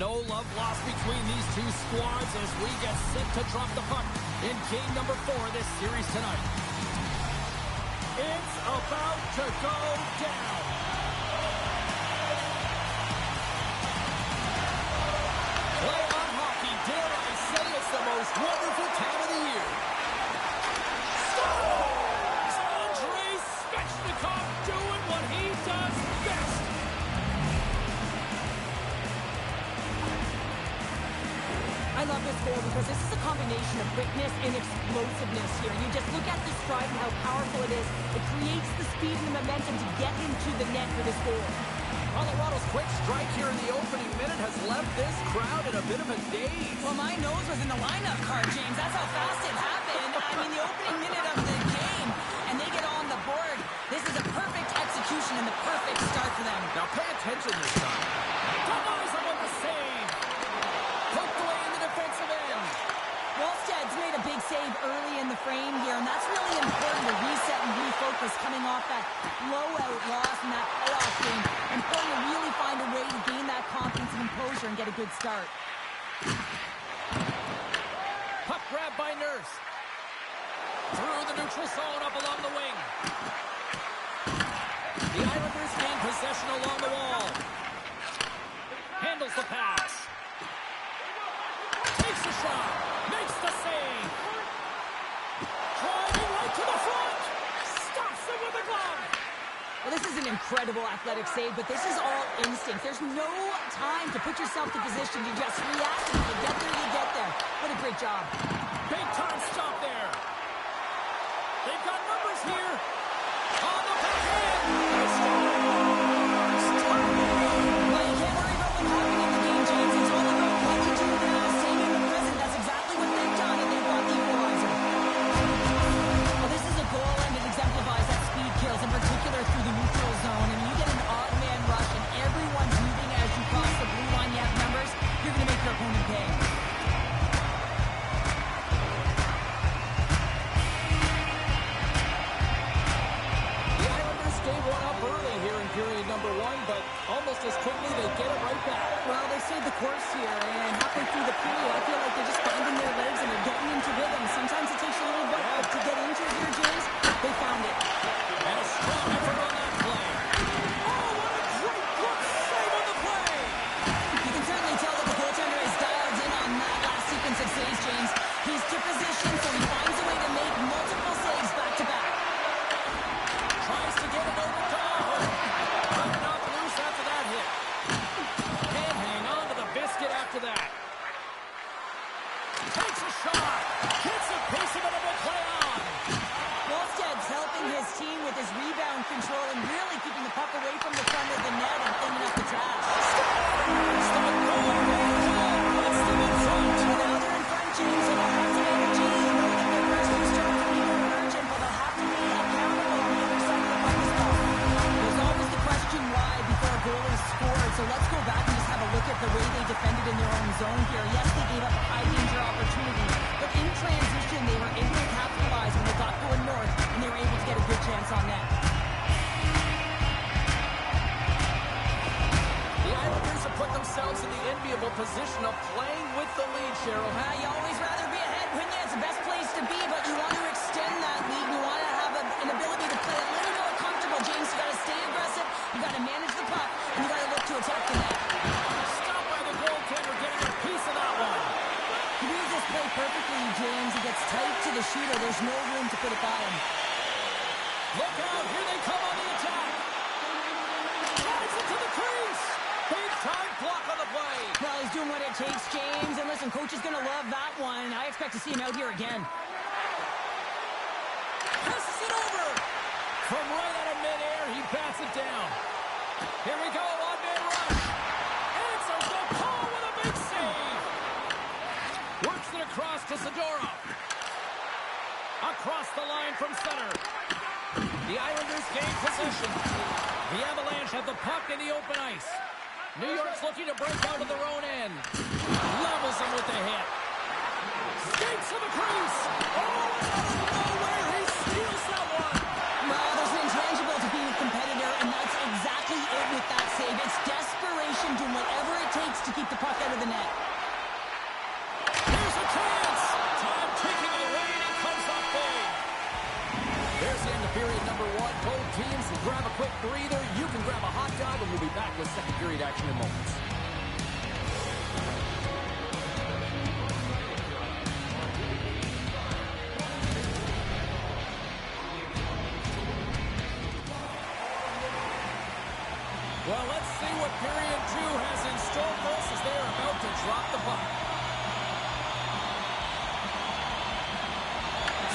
No love lost between these two squads as we get set to drop the puck in game number 4 of this series tonight. It's about to go down. Playoff hockey, dare I say, it's the most wonderful time of the year. Scores! Andrei Svechnikov doing what he does best. I love this goal because this is a combination of quickness and explosiveness here. You just look at the stride and how powerful it is. It creates the speed and the momentum to get into the net for this goal. Colorado's quick strike here in the opening minute has left this crowd in a bit of a daze. Well, my nose was in the lineup card, James. That's how fast it happened. I mean, the opening minute of the game, and they get on the board. This is a perfect execution and the perfect start for them. Now pay attention this time. Denies him with the save. Poked away in the defensive end. Wallsted's made a big save early in the frame here, and that's really important to reset and refocus coming off that blowout loss in that playoff game. Important to really find a way to gain that confidence and composure and get a good start. Puck grab by Nurse. Through the neutral zone up along the wing. The Islanders gain possession along the wall. Handles the pass. Takes the shot. Makes the save. Driving right to the front. Stops it with a glove. Well, this is an incredible athletic save, but this is all instinct. There's no time to put yourself in position. You just react, and if you get there, you get there. What a great job. Big time stop there. They've got numbers here. On the backhand. Well, you can't worry about what happened in the game, James. It's all about what you do now, staying in the present. That's exactly what they've done, and they've got the equalizer. Well, this is a goal, and it exemplifies that speed kills, in particular through the neutral zone. And you get an odd man rush, and everyone's moving as you cross the blue line. You have numbers. You're going to make your opponent pay. The Islanders gave one up early here in period number 1, but almost as quickly they get it right back. Well, they stayed the course here, and halfway through the period, I feel like they're just finding their legs and they're getting into rhythm. Sometimes it takes you a little bit to get into here, James. They found it. And a strong effort on that play. Oh, what a great block save on the play! You can certainly tell that the goaltender is dialed in on that last sequence of saves, James. He's to position, so he finds a way to make multiple saves back-to-back. Tries to get it over to Aho. But not loose after that hit. Can't hang on to the biscuit after that. Takes a shot. Gets a piece of it and will play on. Wallsted's helping his team with his rebound control and really keeping the puck away from the front of the net and cleaning up the trash. It's the goal. It's the mid-front. Well, now they're in front, James, so they'll have some energy. You know that their first two starts are even urgent, but they'll have to be accountable on the other side of the puck as well. There's always the question why before a goal is scored, so let's go back and just have a look at the way they defended in their own zone here. Yes, they gave up a high-danger opportunity, but in transition, they were able to capitalize when they got going north, and they were able to get a good chance on net. The Islanders have put themselves in the enviable position of playing with the lead, Cheryl. You always rather be ahead, wouldn't you? It's the best place to be, but you want to extend that lead. You want to have an ability to play a little more comfortable, James. You got to stay aggressive, you got to manage the puck, and you got to look to attack the net. Stopped by the goaltender, getting a piece of that one. He reads this play perfectly, James. He gets tight to the shooter. There's no room to put it by him. Look out, here they come on the attack. Drives it to the crease. Big time block on the play. Well, he's doing what it takes, James. And listen, coach is going to love that one. I expect to see him out here again. Passes it over. From right out of midair, he bats it down. Here we go, one-man rush. Answers the call with a big save. Works it across to Zadorov. Across the line from center. The Islanders gain possession. The Avalanche have the puck in the open ice. New York's looking to break out of their own end. Levels him with the hit. Skates to the crease. Oh, out of nowhere, he steals that one. Well, there's an intangible to being a competitor, and that's exactly it with that save. It's desperation, doing whatever it takes to keep the puck out of the action in moments. Well, let's see what period 2 has in store for us as they are about to drop the puck.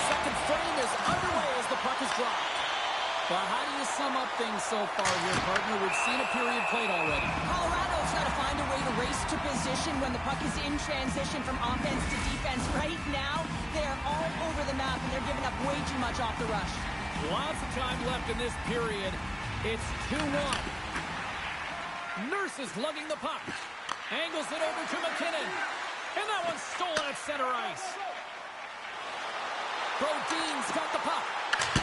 Second frame is underway as the puck is dropped. Well, how do you sum up things so far here, partner? We've seen a period played already. Colorado's got to find a way to race to position when the puck is in transition from offense to defense. Right now, they are all over the map, and they're giving up way too much off the rush. Lots of time left in this period. It's 2-1. Nurse is lugging the puck. Angles it over to McKinnon. And that one's stolen at center ice. Brodin's got the puck.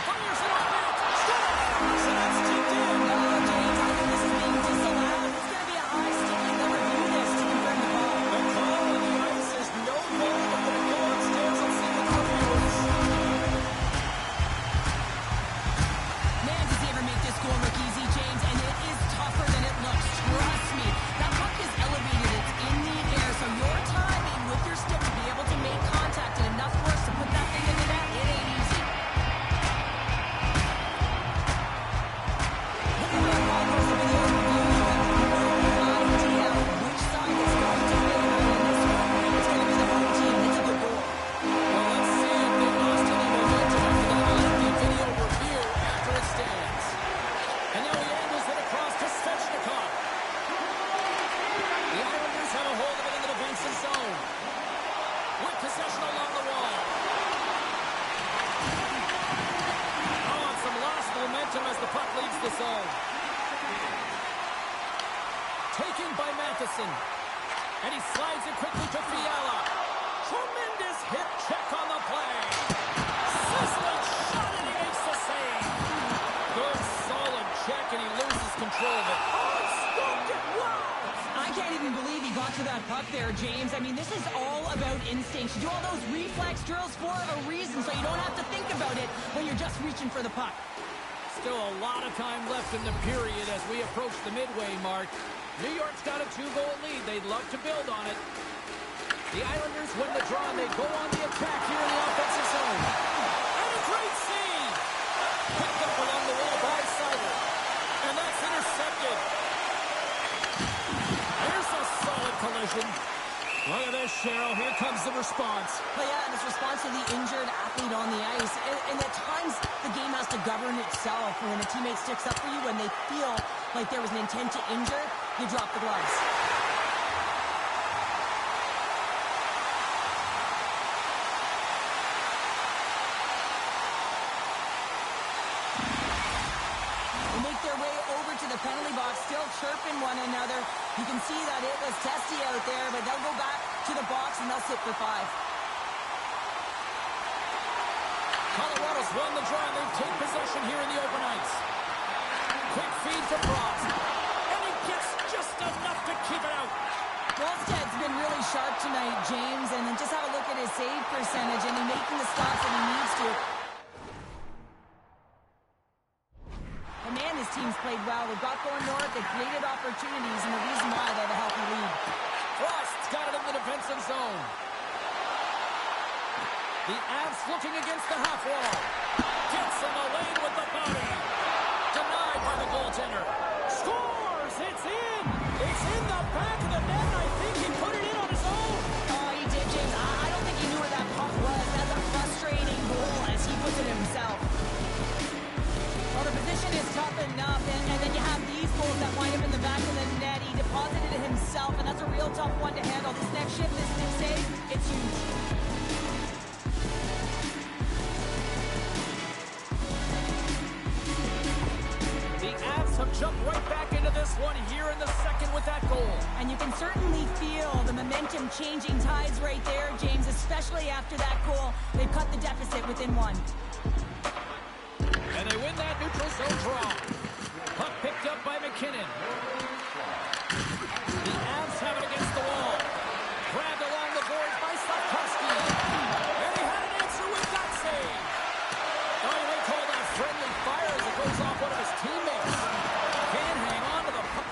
Fires it on net. Scores! And that's tipped in. James, I think this is being disallowed. It's going to be a high stick. They'll review this to confirm the call. The call on the ice is no goal. I'm going to go upstairs and see what the review is. Man, does he ever make this goal look easy, James? And it is tougher than it looks. Trust me. That puck is elevated. It's in the air. So your timing with your stick to be able to make contact and enough force to put that thing into that, it ain't easy. Look at that ball. There's a video review. You have no idea which side is going to favor in this one. It's going to be the home team. It's a good goal. Well, let's see if they lost any momentum after that lengthy video review after it stands. And now he angles it across to Svechnikov. The Islanders have a hold of it in the defensive zone. With possession along the wall. Oh, and some lost momentum as the puck leaves the zone. Taken by Matheson. And he slides it quickly to Fiala. Tremendous hip check on the play. Sizzling shot and he makes the save. Good solid check and he loses control of it. Oh, it stopped it. Wow. I can't even believe he got to that puck there, James. I mean, this is all about instinct. You do all those reflex drills for a reason, so you don't have to think about it when you're just reaching for the puck. Still a lot of time left in the period as we approach the midway mark. New York's got a 2-goal lead. They'd love to build on it. The Islanders win the draw and they go on the attack here in the offensive zone. And a great save! Picked up along the wall by Sider. And that's intercepted. There's a solid collision. Look at this, Cheryl. Here comes the response. But yeah, this response to the injured athlete on the ice. And at times, the game has to govern itself. And when a teammate sticks up for you, when they feel like there was an intent to injure, you drop the gloves. They make their way over to the penalty box, still chirping one another. You can see that it was testy out there, but they'll go back to the box and they'll sit for 5. Colorado's won the draw and they take possession here in the open ice. Quick feed to Frost. And he gets just enough to keep it out. Wallsted's been really sharp tonight, James, and then just have a look at his save percentage and he's making the stops that he needs to. And man, his team's played well. They've got going north, they've created opportunities, and the reason why they have a healthy lead. Frost's got it in the defensive zone. The Avs looking against the half wall. Gets in the lane with the body. Denied by the goaltender. Scores! It's in! It's in the back of the net. I think he put it in on his own. Oh, he did, James. I don't think he knew where that puck was. That's a frustrating goal as he puts it himself. Well, the position is tough enough, and then you have these goals that wind up in the back of the net. He deposited it himself, and that's a real tough one to handle. This next shift, this next save, it's huge. The Avs have jumped right back into this one here in the second with that goal. And you can certainly feel the momentum changing tides right there, James, especially after that goal. They've cut the deficit within 1. And they win that neutral zone draw. Puck picked up by McKinnon. The Avs have it against the wall. Grabbed along the boards by Slavkovsky. And he had an answer with that save. Oh, you may call that friendly fire as it goes off one of his teammates. Can't hang on to the puck.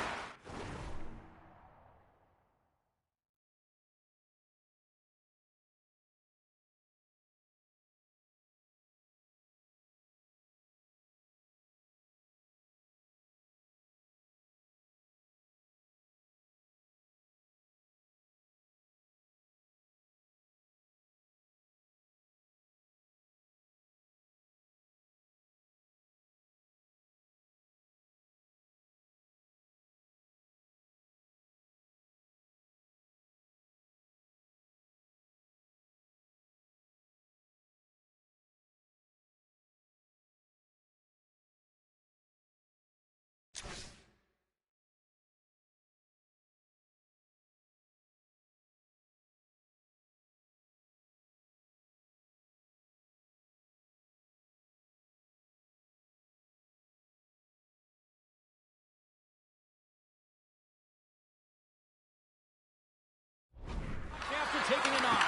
taking a knock.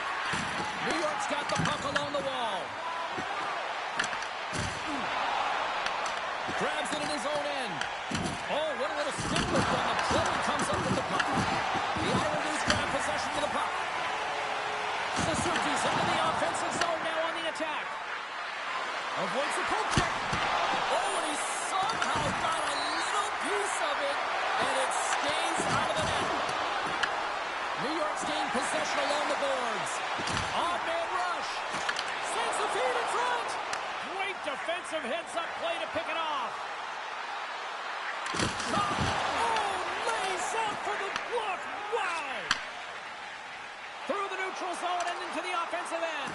New York's got the puck along the wall. Grabs it in his own end. Oh, what a little stick lift on the play. Comes up with the puck. The Islanders grab possession of the puck. Suzuki's into the offensive zone now on the attack. Avoids the poke check. Oh, and he somehow got a little piece of it, and it stays out of the net. New York's gained possession along the boards. Odd-man rush. Sends the feed in front. Great defensive heads-up play to pick it off. Shot. Oh, lays out for the block. Wow. Through the neutral zone and into the offensive end.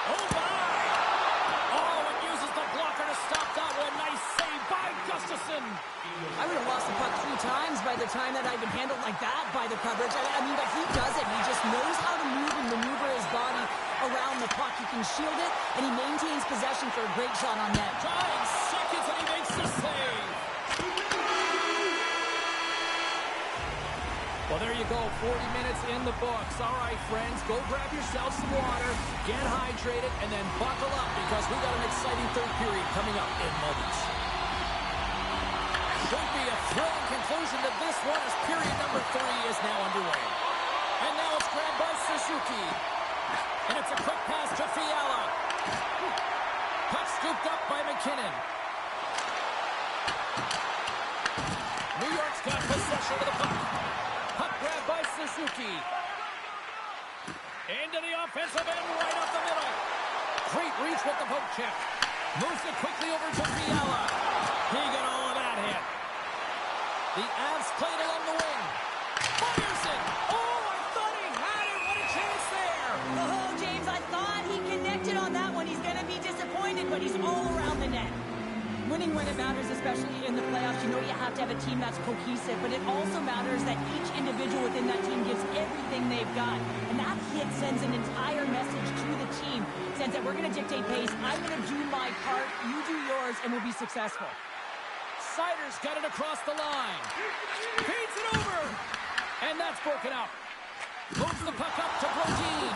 Oh, my. Oh, it uses the blocker to stop that one. Nice save by Gustafsson. I would have lost the puck 3 times by the time that I'd been handled like that by the coverage. I mean, but he does it. He just knows how to move and maneuver his body around the puck. He can shield it, and he maintains possession for a great shot on net. 5 seconds, and he makes the save. Well, there you go. 40 minutes in the books. All right, friends, go grab yourself some water, get hydrated, and then buckle up because we got an exciting third period coming up in moments. Should be a thrilling conclusion to this one as period number 3 is now underway. And now it's grabbed by Suzuki. And it's a quick pass to Fiala. Puck scooped up by McKinnon. New York's got possession of the puck. Puck grabbed by Suzuki. Into the offensive end right up the middle. Great reach with the poke check. Moves it quickly over to Fiala. He got all of that hit. The Avs played along the wing. Fires it. Oh, I thought he had it. What a chance there. Oh, James, I thought he connected on that one. He's going to be disappointed, but he's all around the net. Winning when it matters, especially in the playoffs, you know you have to have a team that's cohesive, but it also matters that each individual within that team gives everything they've got. And that hit sends an entire message to the team. Sends that we're going to dictate pace, I'm going to do my part, you do yours, and we'll be successful. Sider's got it across the line. Feeds it over. And that's broken up. Moves the puck up to Brodin.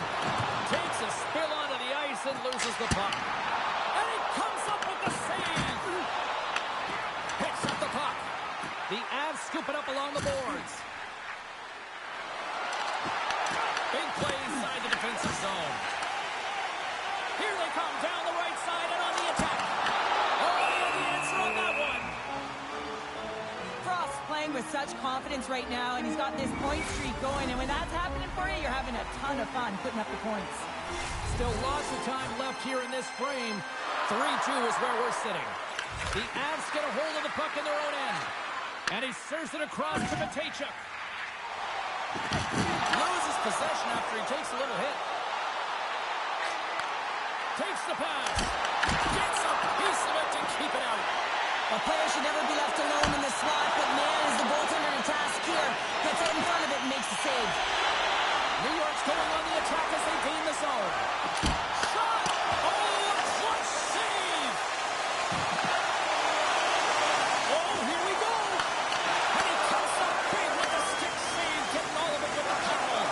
Takes a spill onto the ice and loses the puck. And he comes up with the save. Picks up the puck. The Avs scoop it up along the boards. Big play inside the defensive zone. Here they come down the right side and on the attack. Oh, the answer on that one. Frost's playing with such confidence right now, and he's got this point streak going, and when that's happening for you, you're having a ton of fun putting up the points. Still lots of time left here in this frame. 3-2 is where we're sitting. The Avs get a hold of the puck in their own end. And he serves it across to Matejchuk. Loses possession after he takes a little hit. Takes the pass. Gets a piece of it to keep it out. A player should never be left alone in the slot, but man, is the goaltender in a task here. Gets out in front of it and makes the save. New York's going on the attack as they gain the zone. Shot! Oh, clutch save! Oh, here we go! And he comes up big with a stick save, getting all of it with the foul.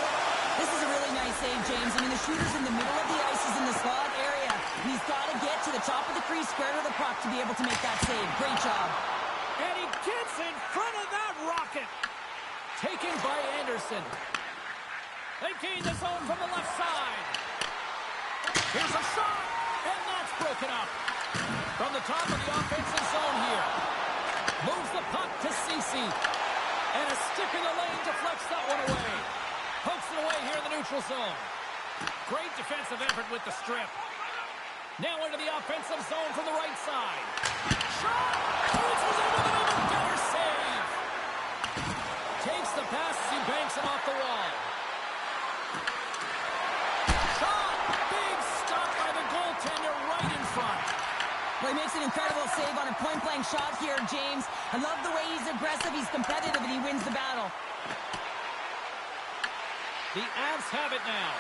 This is a really nice save, James. I mean, the shooter's in the middle of the ice. He's in the slot area. He's got to get to the top of the crease, square to the puck to be able to make that save. Great job. And he gets in front of that rocket. Taken by Anderson. They gain the zone from the left side. Here's a shot, and that's broken up. From the top of the offensive zone here. Moves the puck to Ceci. And a stick in the lane deflects that one away. Pokes it away here in the neutral zone. Great defensive effort with the strip. Now into the offensive zone from the right side. Shot! Hughes was able to make a better save. Takes the pass as he banks him off the wall. Shot! Big stop by the goaltender right in front. Well, he makes an incredible save on a point-blank shot here, James. I love the way he's aggressive, he's competitive, and he wins the battle. The Avs have it now.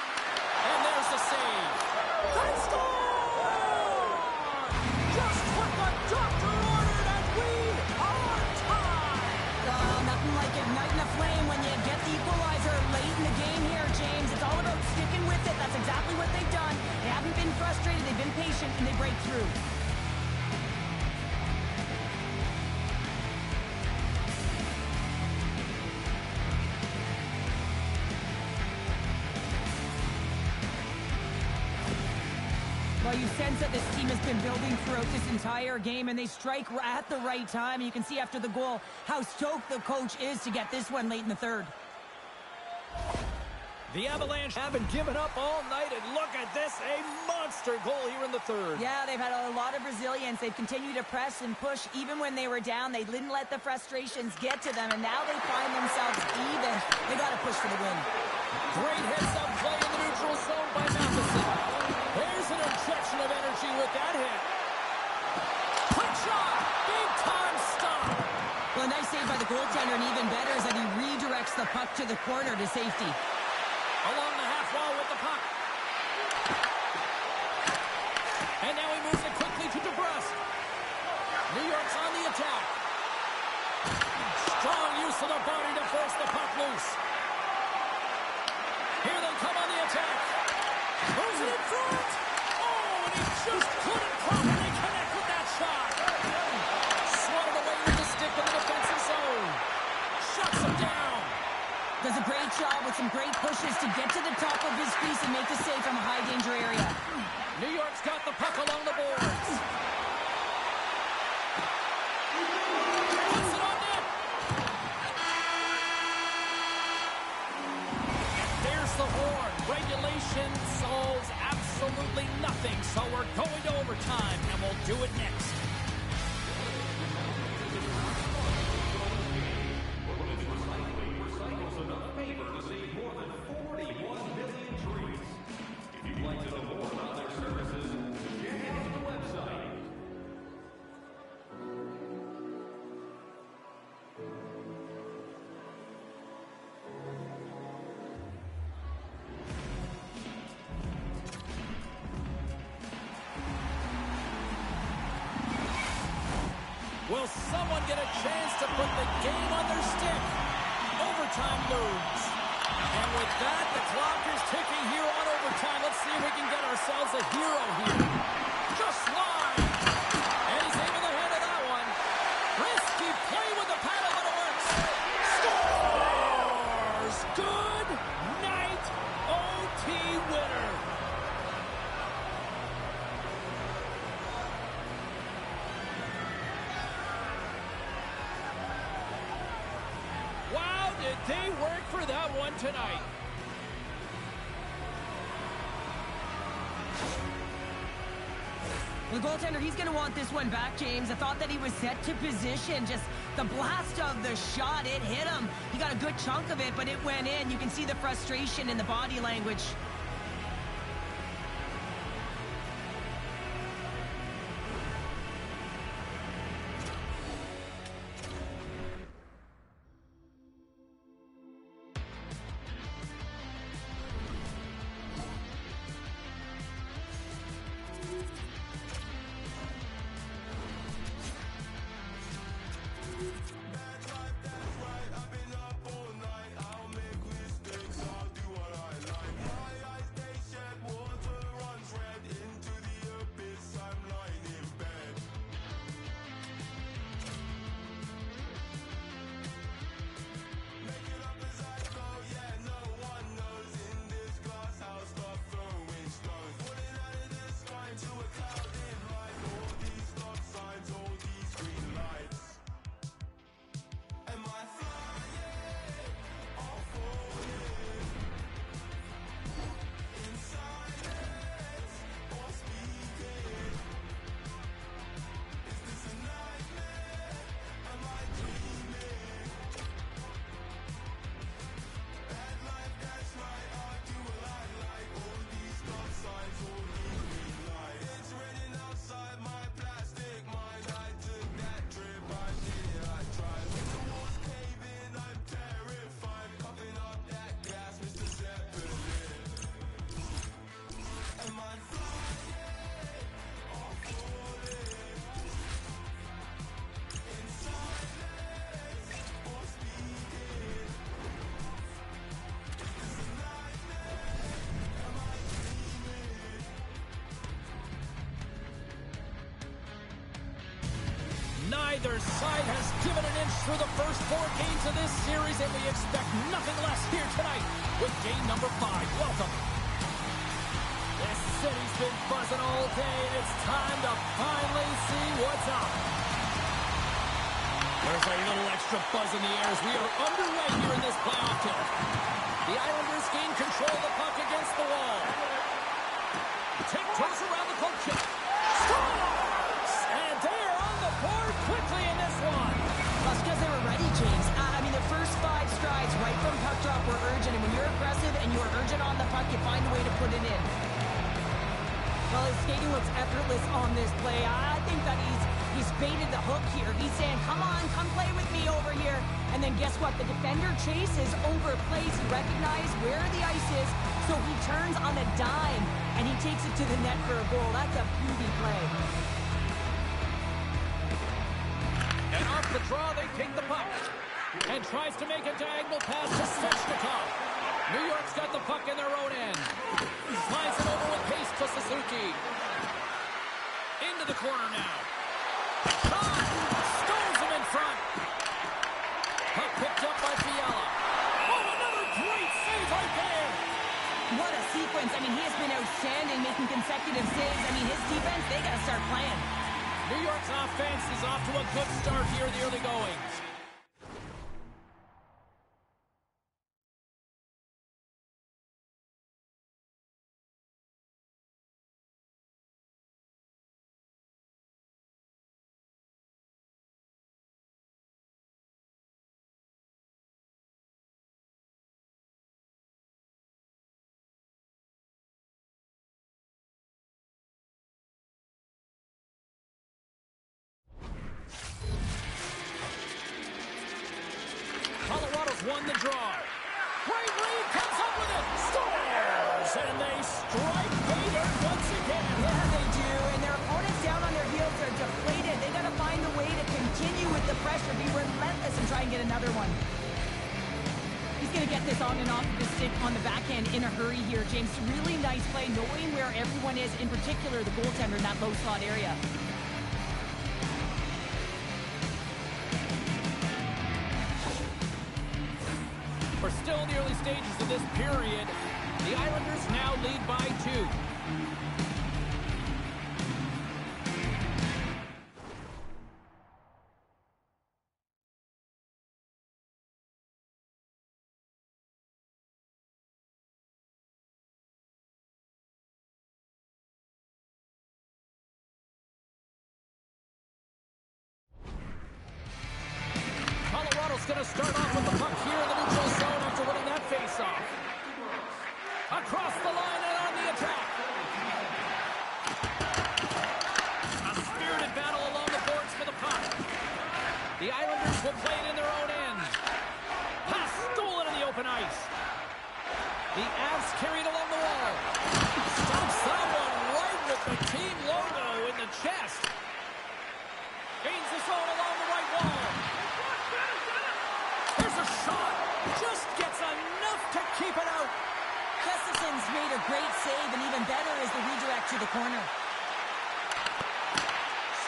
And there's the save. They score! Just what the doctor ordered, and we are tied! Nothing like igniting a flame when you get the equalizer late in the and they break through. Well, you sense that this team has been building throughout this entire game, and they strike at the right time. You can see after the goal how stoked the coach is to get this one late in the third. The Avalanche haven't given up all night, and look at this, a monster goal here in the third. Yeah, they've had a lot of resilience. They've continued to press and push even when they were down. They didn't let the frustrations get to them, and now they find themselves even. They got to push for the win. Great heads-up play in the neutral zone by Matheson. There's an injection of energy with that hit. Quick shot! Big-time stop! Well, a nice save by the goaltender, and even better is that he redirects the puck to the corner to safety. Along the half wall with the puck. And now he moves it quickly to DeBrusque. New York's on the attack. Strong use of the body to force the puck loose. Here they come on the attack. Throws it in front. Oh, and he just couldn't properly connect with that shot. Swatted away with the stick in the defensive zone. Shuts him down. Does a great job with some great pushes to get to the top of his crease and make the save from a high-danger area. New York's got the puck along the boards. Puts it on net. And there's the horn. Regulation solves absolutely nothing, so we're going to overtime, and we'll do it next. Will someone get a chance to put the game on their stick? Overtime looms. And with that, the clock is ticking here on overtime. Let's see if we can get ourselves a hero here. Just wide. And he's able to handle that one. Risky play with the paddle, but it works. Scores! Good night, OT winner. Wow, did they work for that one tonight. The goaltender, he's going to want this one back, James. I thought that he was set to position. Just the blast of the shot, it hit him. He got a good chunk of it, but it went in. You can see the frustration in the body language. Neither side has given an inch through the first 4 games of this series, and we expect nothing less here tonight with game number 5. Welcome. This city's been buzzing all day, and it's time to finally see what's up. There's a little extra buzz in the air as we are underway here in this playoff tilt. The Islanders gain control of the puck against the wall. Tiptoes around the poke check. Scores! And they're on the board quickly in this one. That's because they were ready, James. I mean, the first 5 strides right from puck drop were urgent, and when you're aggressive and you're urgent on the puck, you find a way to put it in. Well, his skating looks effortless on this play. I think that he's baited the hook here. He's saying, come on, come play with me over here. And then guess what? The defender chases over plays. He recognizes where the ice is, so he turns on a dime, and he takes it to the net for a goal. That's a beauty play. And off the draw, they take the puck. And tries to make a diagonal pass to Svechnikov. New York's got the puck in their own end. Slides it over with pace to Suzuki. Into the corner now. Shot! Stones him in front. Puck picked up by Fiala. Oh, another great save right there. What a sequence. I mean, he has been outstanding, making consecutive saves. I mean, his defense, they got to start playing. New York's offense is off to a good start here in the early goings. Colorado's won the draw. Great lead, comes up with it, scores! And they strike Vader once again. Yeah, they do, and their opponents down on their heels are deflated. They got to find a way to continue with the pressure, be relentless, and try and get another one. He's going to get this on and off of the stick on the backhand in a hurry here, James. Really nice play, knowing where everyone is, in particular the goaltender in that low slot area. We're still in the early stages of this period. The Islanders now lead by 2. Colorado's going to start off with the puck here in the neutral zone after winning that faceoff. Across the line and on the attack. A spirited battle along the boards for the puck. The Islanders will play it in their own end. Pass stolen in the open ice. The Avs carried along the wall. Stops someone right with the team logo in the chest. Gains the zone along the right wall. There's a shot. Just gets enough to keep it out. Gustafson's made a great save, and even better is the redirect to the corner.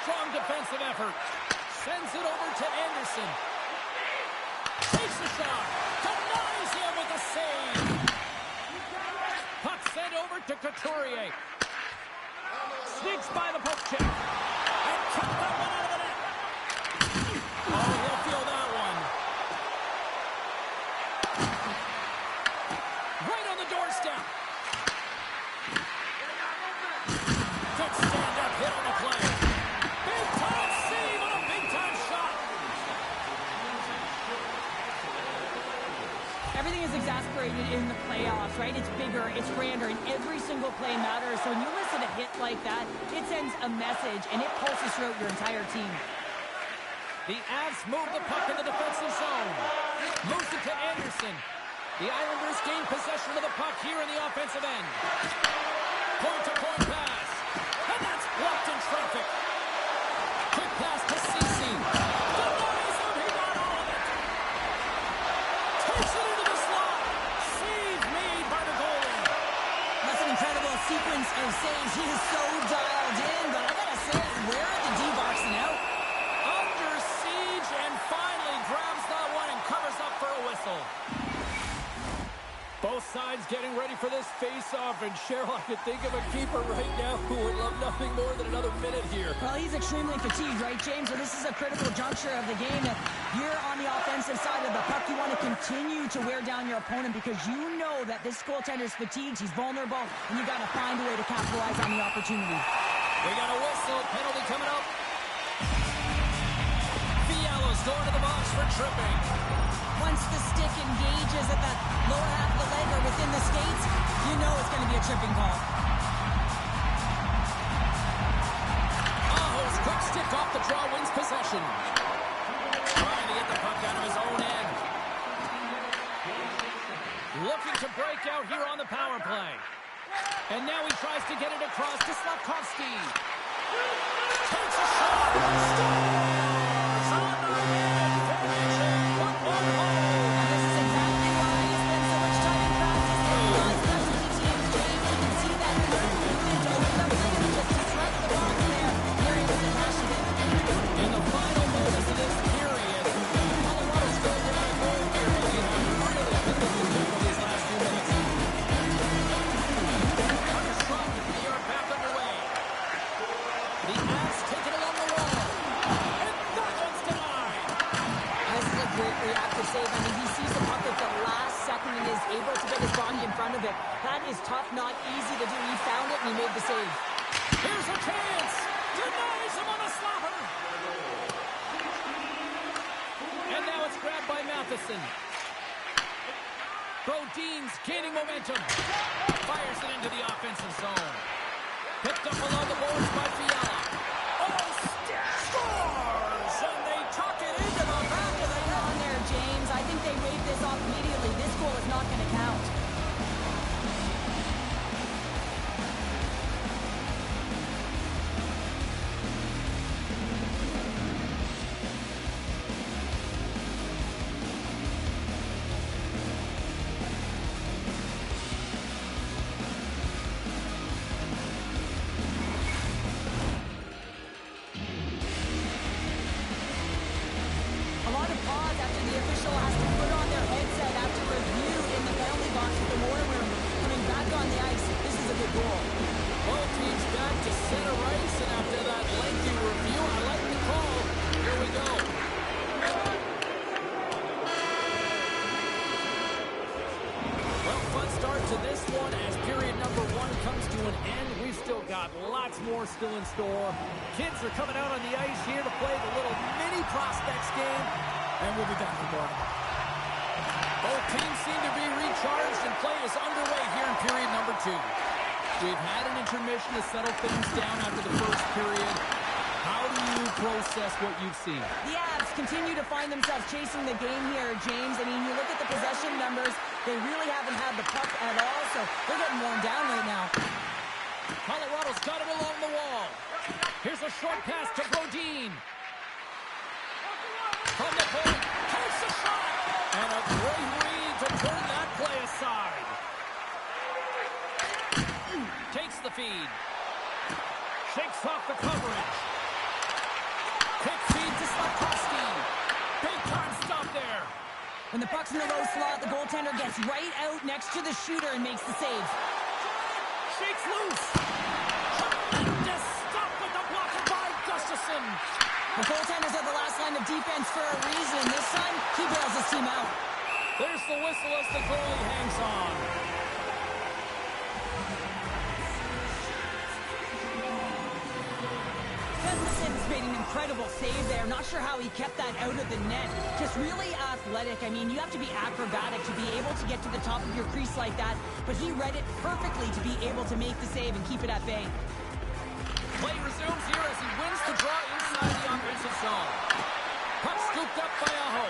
Strong defensive effort. Sends it over to Anderson. Takes the shot. Denies him with a save. Puck sent over to Couturier. Sneaks by the poke check. And kept that one out of the net. Oh, he'll feel that one. Right on the doorstep. Good stand-up hit on the play. Big-time save on a big-time shot. Everything is exasperated in the playoffs, right? It's bigger, it's grander, and every single play matters. So when you listen to a hit like that, it sends a message, and it pulses throughout your entire team. The Avs move the puck in the defensive zone. Moves it to Anderson. The Islanders gain possession of the puck here in the offensive end. Point-to-point pass. And that's blocked in traffic. Quick pass to Ceci. Denies him. He got all of it. Takes it into the slot. Save made by the goalie. That's an incredible sequence of saves. He is so dialed in, but I gotta say, where are the D-boxing out? Under getting ready for this face-off, and Cheryl, I could think of a keeper right now who would love nothing more than another minute here. Well, he's extremely fatigued, right, James? So this is a critical juncture of the game. If you're on the offensive side of the puck, you want to continue to wear down your opponent because you know that this goaltender's fatigued, he's vulnerable, and you got to find a way to capitalize on the opportunity. We got a whistle, penalty coming up. Fiala's going to the box for tripping. Once the stick engages at the lower half of the leg or within the skates, you know it's going to be a tripping call. Aho's quick stick off the draw wins possession. Trying to get the puck out of his own end. Looking to break out here on the power play. And now he tries to get it across to Slavkovsky. Takes a shot. Scores on the advantage. And this is exactly why he spent so much time in practice getting on specialty teams, James. You can see that third movement to open up things just to slide the box there. Here he was attached it. In the final moments of this period, Colorado's still down a goal here, but you really been looking good for these last few minutes. Puck is dropped, and they are back underway. The Avs take it along the wall. And that one's denied. This is a great reactive save. I mean, he sees the puck at the last second and is able to get his body in front of it. That is tough, not easy to do. He found it and he made the save. Here's a chance. Denies him on a slapper. And now it's grabbed by Matheson. Brodin's gaining momentum. Fires it into the offensive zone. Picked up along the boards by Fiala. Oh, scores! And they tuck it into the back of the net. On there, James. I think they waved this off immediately. This goal is not going to count. A lot of pause after the official has to put on their headset after review in the penalty box with the war room. Coming back on the ice, this is a good goal. Both teams back to center ice, and after that lengthy review, I like the call. Here we go. Well, fun start to this one as period number 1 comes to an end. We've still got lots more still in store. Kids are coming out on the ice here to play the little mini prospects game, and we'll be back in more. Both teams seem to be recharged, and play is underway here in period number 2. We've had an intermission to settle things down after the first period. How do you process what you've seen? The Avs continue to find themselves chasing the game here, James. I mean, you look at the possession numbers, they really haven't had the puck at all, so they're getting worn down right now. Colorado's got it along the wall. Here's a short pass to Brodin. From the point, takes a shot. And a great read to turn that play aside. Takes the feed. Shakes off the coverage. Quick feed to Slavkovsky. Big time stop there. When the puck's in the low slot, the goaltender gets right out next to the shooter and makes the save. Shakes loose. Tremendous stop with the block by Gustafsson. The goaltenders are the last line of defense for a reason. This time, he bails his team out. There's the whistle as the goalie hangs on. Gustafsson's made an incredible save there. Not sure how he kept that out of the net. Just really athletic. I mean, you have to be acrobatic to be able to get to the top of your crease like that, but he read it perfectly to be able to make the save and keep it at bay. Play resumes here as he wins the draw inside the offensive zone. Puck scooped up by Aho.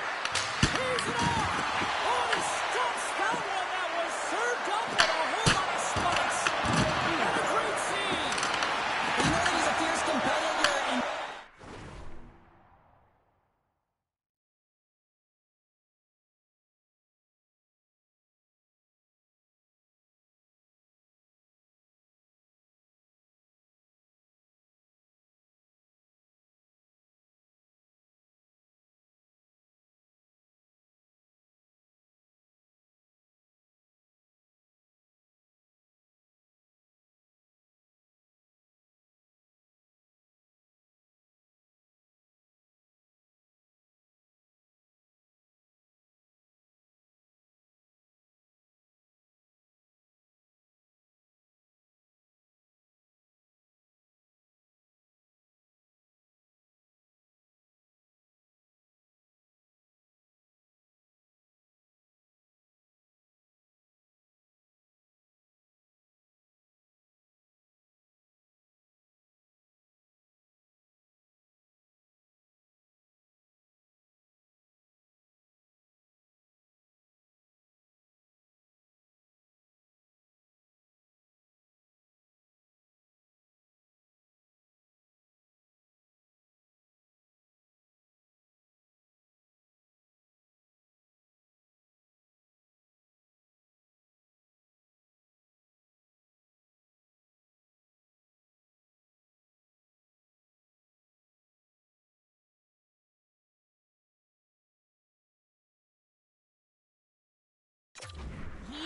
Here's it off! Oh, he stumps that one that was served up with a whole lot of spikes. And a great save. You know that he's a fierce competitor, and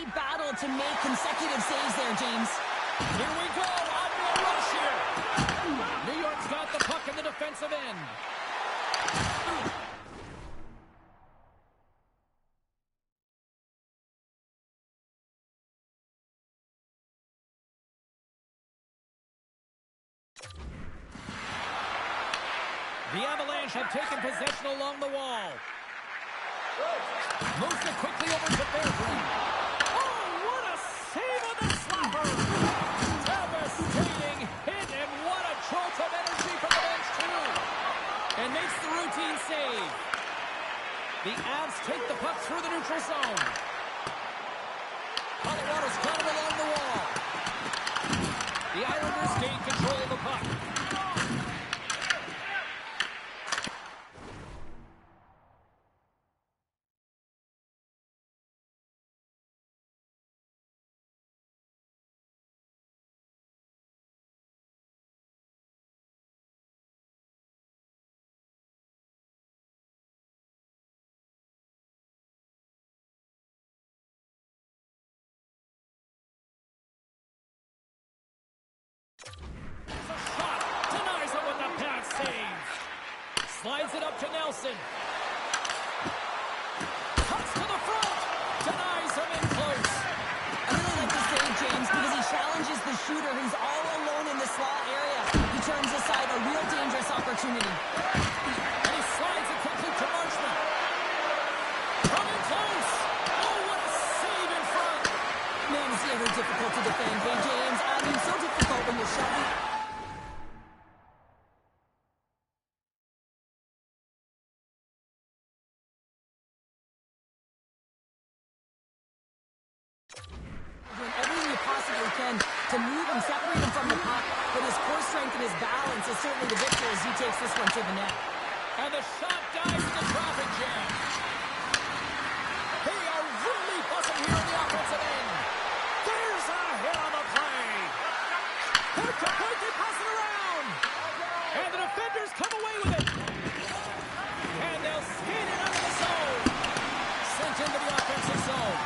he battled to make consecutive saves there, James. Here we go. On the rush here. New York's got the puck in the defensive end. The Avalanche have taken possession along the wall. Moves it quickly over to Bergeron. Oh, what a save on the slapper! Devastating hit, and what a jolt of energy from the bench, too. And makes the routine save. The Avs take the puck through the neutral zone. Colorado's got it along the wall. The Islanders gain control of the puck. Slides it up to Nelson. Cuts to the front. Denies him in close. I really like this save, James, because he challenges the shooter who's all alone in the slot area. He turns aside a real dangerous opportunity. And he slides it quickly to Marchment. Coming close. Oh, what a save in front. Man, is he ever difficult to defend, hey, James? I mean, so difficult when you're shoving. To move him, separate him from the puck, but his core strength and his balance is certainly the victor as he takes this one to the net. And the shot dives in the traffic jam. They are really buzzing here in the offensive end. There's a hit on the play. They're completely passing around. And the defenders come away with it. And they'll skate it out of the zone. Sent into the offensive zone.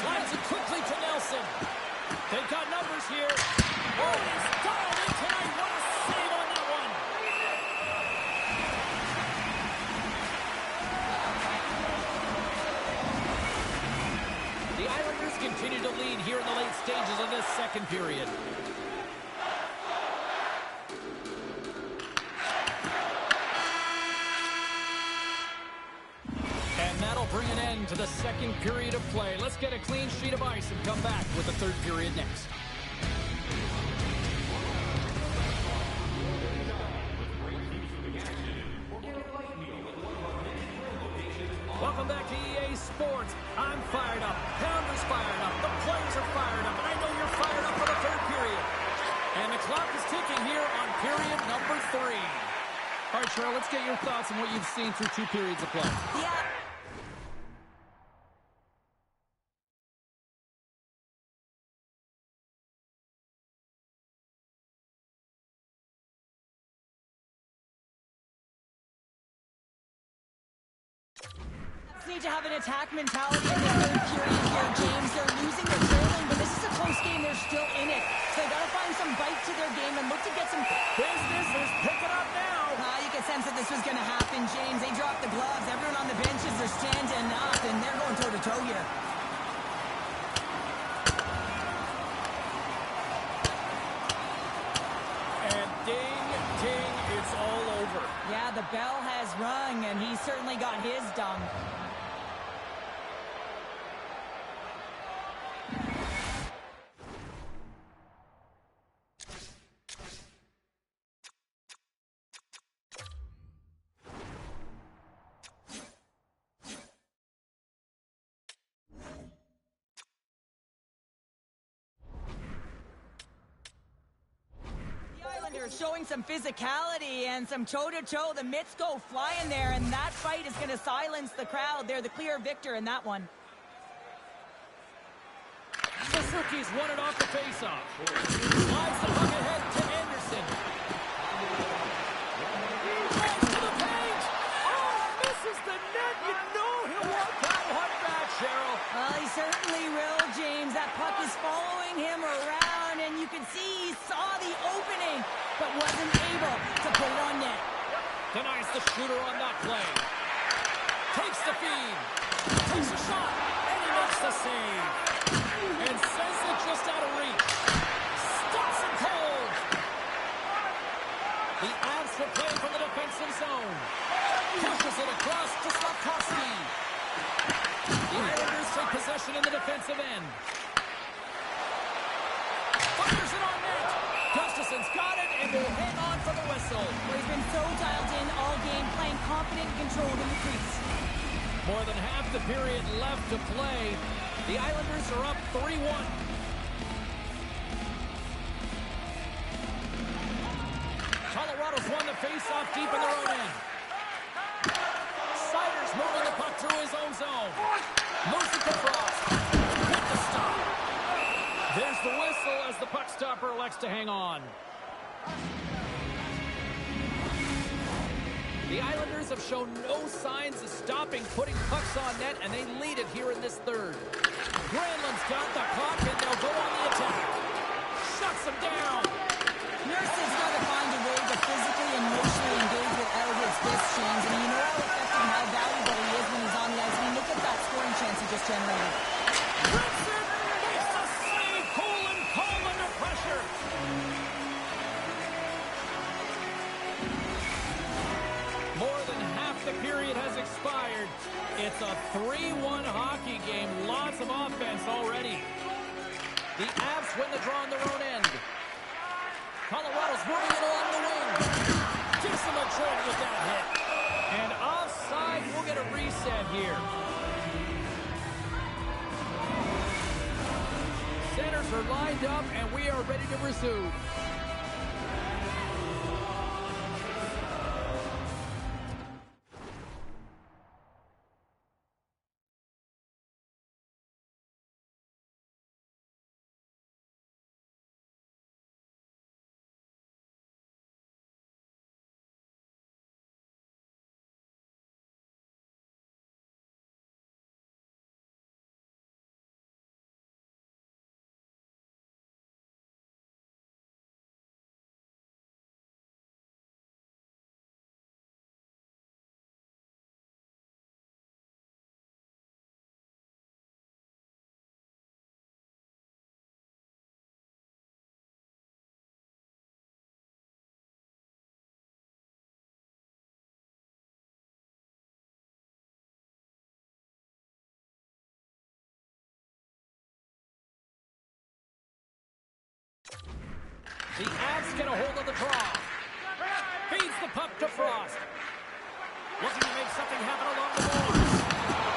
Slides it quickly to Nelson. They've got numbers here. Oh, he's dialed in tonight. What a save on that one. The Islanders continue to lead here in the late stages of this second period. Bring an end to the second period of play. Let's get a clean sheet of ice and come back with the third period next. Welcome back to EA Sports. I'm fired up. Pounder's fired up. The players are fired up. And I know you're fired up for the third period. And the clock is ticking here on period number 3. All right, Cheryl, let's get your thoughts on what you've seen through 2 periods of play. Yeah. Need to have an attack mentality in the third period here, James. They're losing, they're trailing, but this is a close game. They're still in it. So they got to find some bite to their game and look to get some business is picking up now. You can sense that this was going to happen, James. They dropped the gloves. Everyone on the benches, they're standing up, and they're going toe-to-toe here. And ding, ding, it's all over. Yeah, the bell has rung, and he certainly got his done. Showing some physicality and some toe-to-toe. The mitts go flying there, and that fight is going to silence the crowd. They're the clear victor in that one. Suzuki's won it off the face-off. Slides the puck ahead to Anderson. Drives to the paint. Oh, misses the net. You know he'll want that one back, Cheryl. Well, throwing him around, and you can see he saw the opening, but wasn't able to put it on net. Denies the shooter on that play. Takes the feed. Takes a shot, and he makes the save. And sends it just out of reach. Stops him cold. The Avs will play from the defensive zone. Pushes it across to Slafkovsky. The Islanders take possession in the defensive end. Fires it on net. Gustafson's got it and will hang on for the whistle. Well, he's been so dialed in all game, playing confident and controlled in the crease. More than half the period left to play. The Islanders are up 3-1. Colorado's won the face-off deep in their own end. Siders moving the puck through his own zone. Moves it to Frost. Hit the stop. There's the whistle as the puck stopper elects to hang on. The Islanders have shown no signs of stopping putting pucks on net, and they lead it here in this third. Granlund's got the puck, and they'll go on the attack. Shuts him down. Nurse has got to find a way to physically and emotionally engage without his fists, James. I mean, you know how effective and how valuable he is when he's on the ice. I mean, look at that scoring chance he just generated. Rips it. Makes the save. Cool and calm under pressure. More than half the period has expired. It's a 3-1 hockey game. Lots of offense already. The Avs win the draw on their own end. Colorado's moving it along the wing. Gives him a jolt with that hit. And offside, we'll get a reset here. Centers are lined up, and we are ready to resume. The Avs get a hold of the draw. Feeds the puck to Frost. Looking to make something happen along the boards.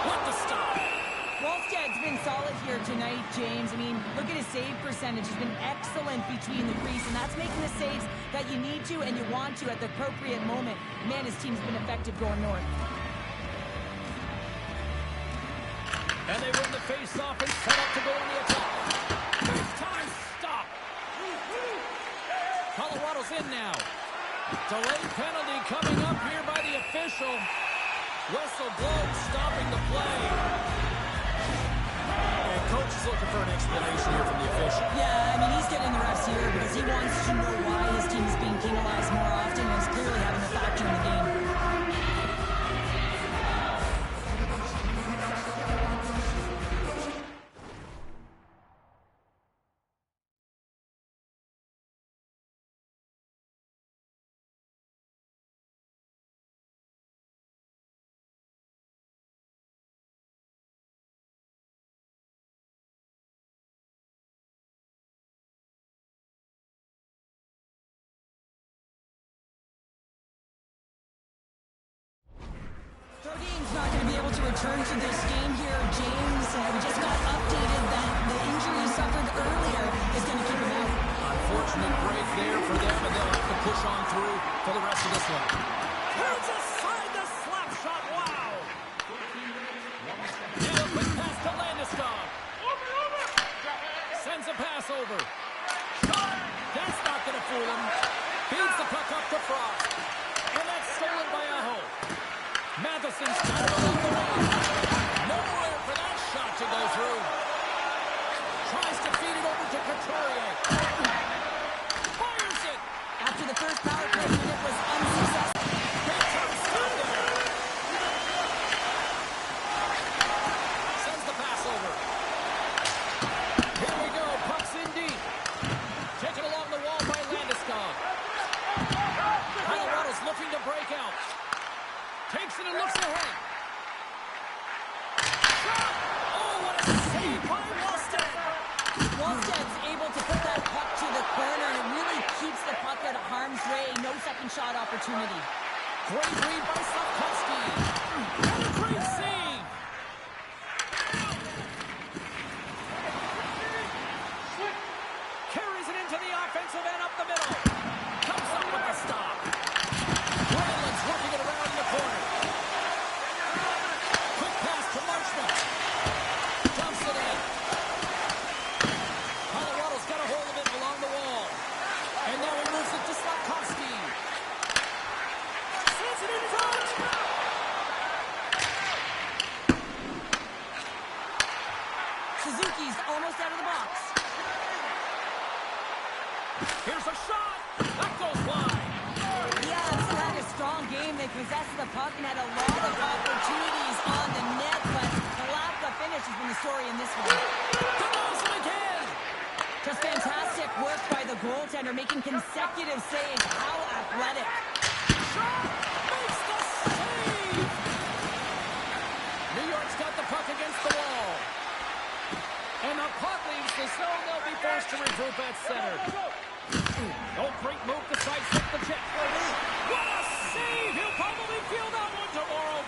What the stop. Wallsted's been solid here tonight, James. I mean, look at his save percentage. He's been excellent between the crease, and that's making the saves that you need to and you want to at the appropriate moment. Man, his team's been effective going north. And they win the face-off and set up to go on the attack. Big time stop. Colorado's in now. Delayed penalty coming up here by the official. Whistle blown, stopping the play. And coach is looking for an explanation here from the official. Yeah, I mean, he's getting the refs here because he wants to know why his team is being penalized more often and is clearly having a factor in the game. Dean's not going to be able to return to this game here, James. We just got updated that the injury he suffered earlier is going to keep him out. Unfortunate break there for them, and they'll have to push on through for the rest of this one. Turns aside the slap shot. Wow. Now a quick pass to Landeskog. Sends a pass over. That's not going to fool him. Feeds the puck up to Frost. And that's stolen by Aho. Matheson's got it along the way. Nowhere for that shot to go through. Tries to feed it over to Couturier. Fires it. After the first power play unit was unsuccessful. Big time stop there. Sends the pass over. Here we go. Puck's in deep. Taken along the wall by Landeskog. Colorado's looking to break out. Takes it and looks ahead. Oh, what a save by Wallstedt. Wallstedt's able to put that puck to the corner, and it really keeps the puck out of harm's way. No second shot opportunity. Great read by Slavkovsky. And a great save. Carries it into the offensive end up the middle. Comes up with the stop. Brandon's working it around in the corner. Quick pass to Marchment. Dumps it in. Colorado's got a hold of it along the wall. And now he moves it to Slavkovsky. Sends it in front. Suzuki's almost out of the box. Here's a shot. That goes wide. The Avs had a strong game. They possessed the puck and had a lot of opportunities on the net, but the lack of finish has been the story in this one. Denies it again. Just fantastic work by the goaltender, making consecutive saves. How athletic. Shot. Makes the save. New York's got the puck against the wall. And the puck leaves the zone. They'll be forced to regroup at center. Oh, great move to sidestep the check. What a save! He'll probably feel that one tomorrow.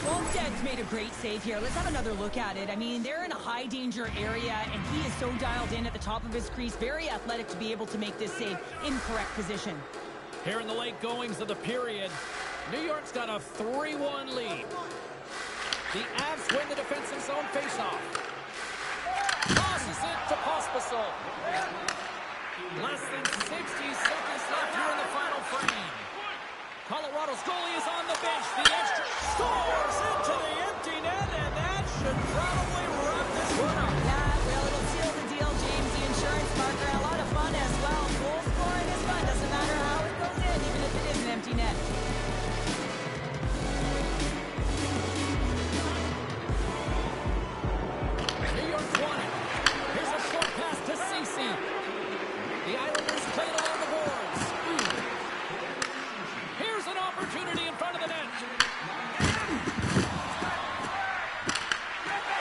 Wallstedt's made a great save here. Let's have another look at it. I mean, they're in a high-danger area, and he is so dialed in at the top of his crease. Very athletic to be able to make this save in correct position. Here in the late goings of the period, New York's got a 3-1 lead. The Avs win the defensive zone faceoff. Tosses it to Pospisil. Less than 60 seconds left here in the final frame. Colorado's goalie is on the bench. The extra scores into the empty net, and that should probably wrap this one up. Yeah, well, it'll seal the deal, James. The insurance marker, and a lot of fun as well. Goal scoring is fun. Doesn't matter how it goes in, even if it is an empty net. New York's won it. Here's a short pass to Ceci. The Islanders play it along the boards. Here's an opportunity in front of the net.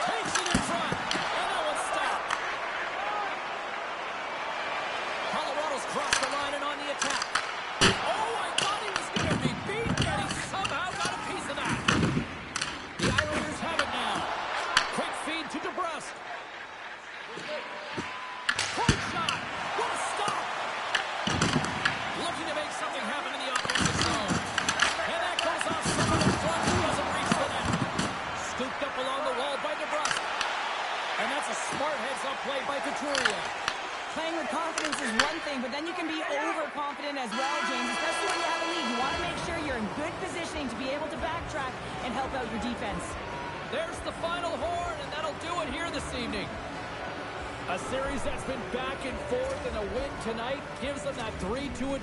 Takes it in front. And that one's stopped. Colorado's crossed the line and on the attack. Oh, I thought he was going to be beat, and he somehow got a piece of that. The Islanders have it now. Quick feed to DeBrusque. Point shot. What a stop. Looking to make something happen in the offensive zone. And that goes off someone in front who doesn't reach the net. Scooped up along the wall by DeBrusque. And that's a smart heads-up play by Couturier. Playing with confidence is one thing, but then you can be overconfident as well, James, especially when you have a lead. You want to make sure you're in good positioning to be able to backtrack and help out your defense. There's the final horn, and that'll do it here this evening. A series that's been back and forth, and a win tonight gives them that 3-2 advantage.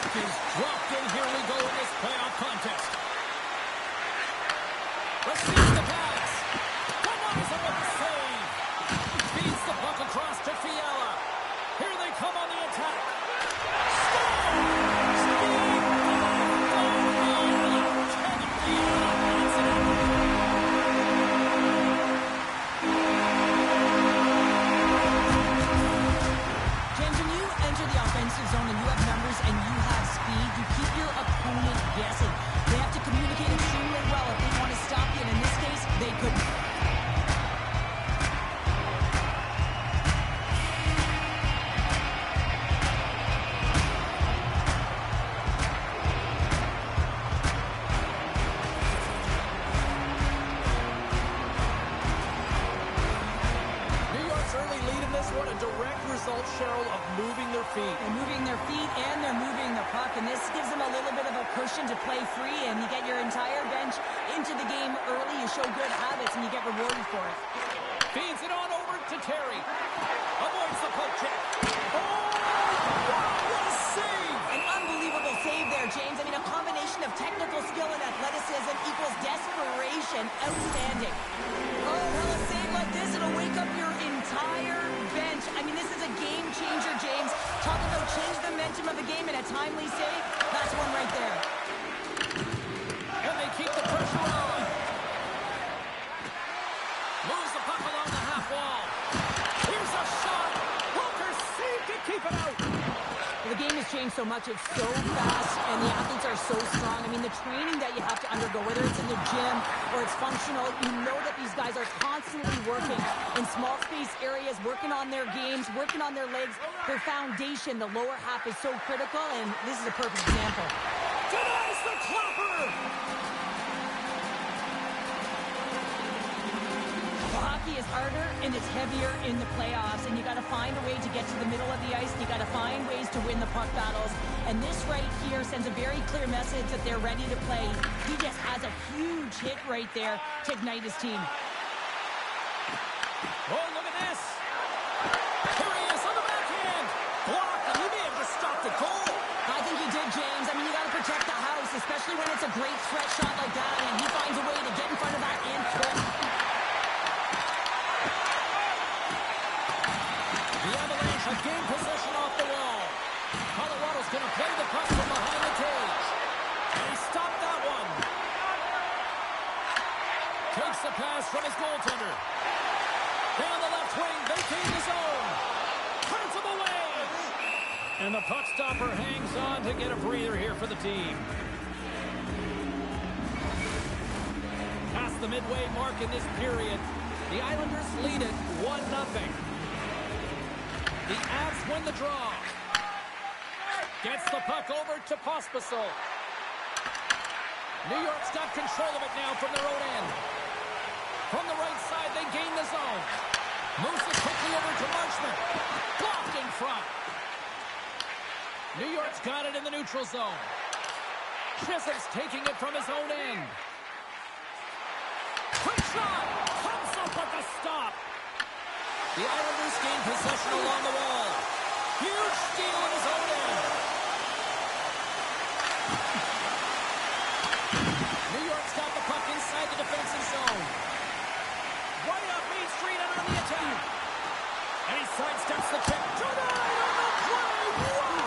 puck is dropped in. Here we go in this playoff contest. Receives the pass. Denies him with the save. Feeds the puck across to Fiala. Here they come on the attack. Zone and you have numbers and you have speed, you keep your opponent guessing. They have to communicate extremely well if they want to stop you, and in this case, they couldn't. Cheryl, of moving their feet. They're moving their feet and they're moving the puck, and this gives them a little bit of a cushion to play free, and you get your entire bench into the game early. You show good habits and you get rewarded for it. Feeds it on over to Terry. Avoids the poke check. Oh, wow, what a save! An unbelievable save there, James. I mean, a combination of technical skill and athleticism equals desperation. Outstanding. Oh, well, a save like this, it'll wake up your entire bench. I mean, this is a game changer, James. Talk about change the momentum of a game in a timely save. That's one right there. And they keep the pressure on. Moves the puck along the half wall. Here's a shot. Walker saved to keep it out. Well, the game has changed so much. It's so fast, and the athletes are so strong. I mean, the training that you have to undergo, whether it's in the gym or it's functional, you know that these guys are constantly working in small space areas, working on their games, working on their legs. Their foundation, the lower half, is so critical, and this is a perfect example. Denies the clapper! Hockey is harder and it's heavier in the playoffs, and you got to find a way to get to the middle of the ice, and you got to find ways to win the puck battles, and this right here sends a very clear message that they're ready to play. He just has a huge hit right there to ignite his team. Oh, look at this! Here he is on the backhand! Blocked, and he may have just stopped the goal. I think he did, James. I mean, you got to protect the house, especially when it's a great threat shot like that, and he finds a way to get in front of that and clip. The Avalanche have gained possession off the wall. Colorado's going to play the puck from behind the cage. And he stopped that one. Takes the pass from his goaltender. Down the left wing, they gain the zone. Turns him away. And the puck stopper hangs on to get a breather here for the team. Past the midway mark in this period, the Islanders lead it 1-0. The Avs win the draw. Gets the puck over to Pospisil. New York's got control of it now from their own end. From the right side, they gain the zone. Moves it quickly over to Marchment. Blocked in front. New York's got it in the neutral zone. Chisholm's taking it from his own end. Quick shot! Comes up with the stop. The Islanders gain possession along the wall. Huge steal in his own end. New York's got the puck inside the defensive zone. Right up Main Street and on the attack. And he sidesteps the check. Denied on the play. Whoa!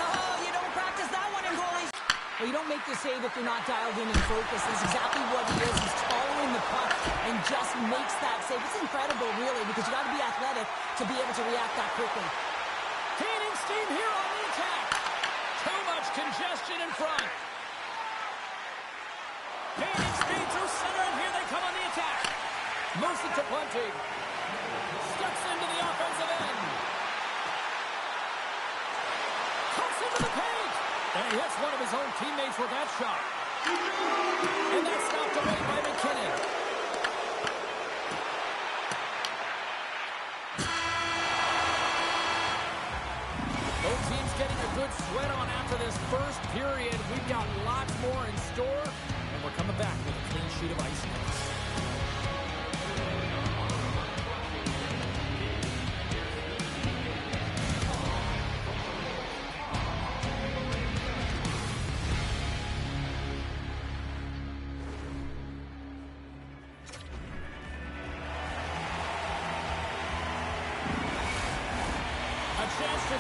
Oh, you don't practice that one in goalies. Well, you don't make the save if you're not dialed in and focused. That's exactly what he is. He's following the puck and just makes that save. It's incredible, really, because you got to be athletic to be able to react that quickly. Gaining steam here on the attack. Too much congestion in front. Gaining speed through center, and here they come on the attack. Moves it to Bunting. Steps into the offensive end. Comes into the paint. And he hits one of his own teammates with that shot. And that's stopped away by McKinnon. Both teams getting a good sweat on after this first period. We've got lots more in store, and we're coming back with a clean sheet of ice next.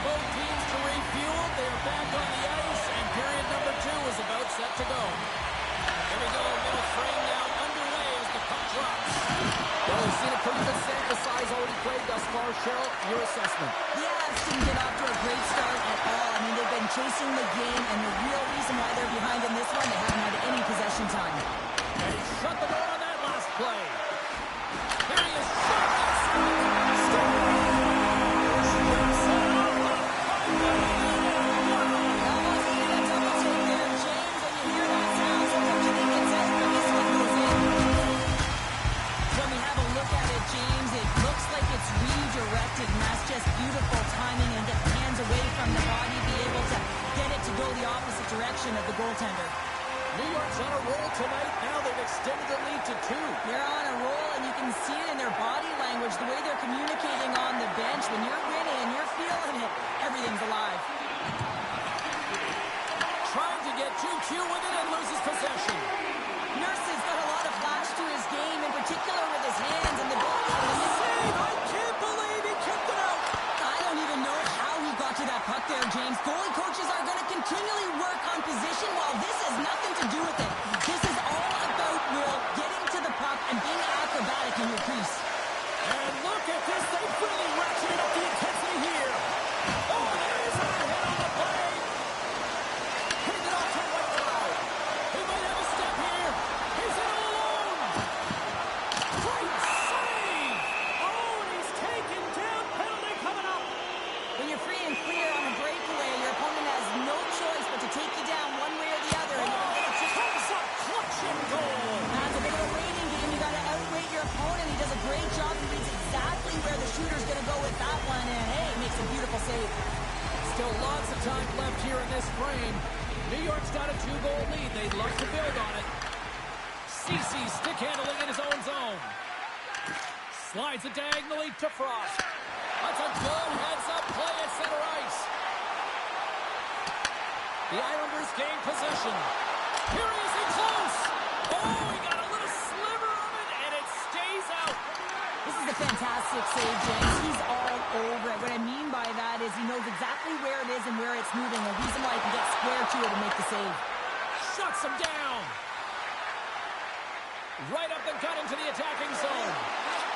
both teams to refuel. They are back on the ice, and period number 2 is about set to go. Here we go, middle frame now underway as the puck drops. Well, we've seen a pretty good sample size already played thus far. Cheryl, your assessment? The Avs didn't get off to a great start at all. I mean, they've been chasing the game, and the real reason why they're behind in this one, they haven't had any possession time. And he shut the door on that last play. Here he is, shot. Redirected, and that's just beautiful timing and get the hands away from the body, be able to get it to go the opposite direction of the goaltender. New York's on a roll tonight. Now they've extended the lead to 2. They're on a roll, and you can see it in their body language, the way they're communicating on the bench. When you're winning and you're feeling it, everything's alive. Trying to get too cute with it and loses possession. Nurse has got a lot of flash to his game, in particular with his hands and the goalie. I can't believe he kicked it out. I don't even know how he got to that puck there, James. Goalie coaches are going to continually work on position while this has nothing to do with it. This is all about, Will, getting to the puck and being acrobatic in your crease. And look at this. They've really ratcheted up the intensity here. Oh, there is a hit on the play. Hitting it off to Whiteside. He might have a step here. He's in all alone. Great save. Oh, and he's taken down. Penalty coming up. When you're free and clear on a breakaway, your opponent has no choice but to take you down one way or the other. And Comes up clutch and goal. that's a bit of a waiting game. You got to outweight your opponent. He does a great job. He reads exactly where the shooter's going to go with that one. And, hey, makes a beautiful save. Still lots of time left here in this frame. New York's got a 2-goal lead. They'd love to build on it. Ceci stick handling in his own zone. Slides it diagonally to Frost. That's a good heads-up play at center ice. The Islanders gain possession. Here he is in close. Oh, he got a little sliver of it, and it stays out. This is a fantastic save, James. He's all over it. What I mean by that is he knows exactly where it is and where it's moving. The reason why he can get square to it and make the save. Shuts him down. Right up the gut into the attacking zone.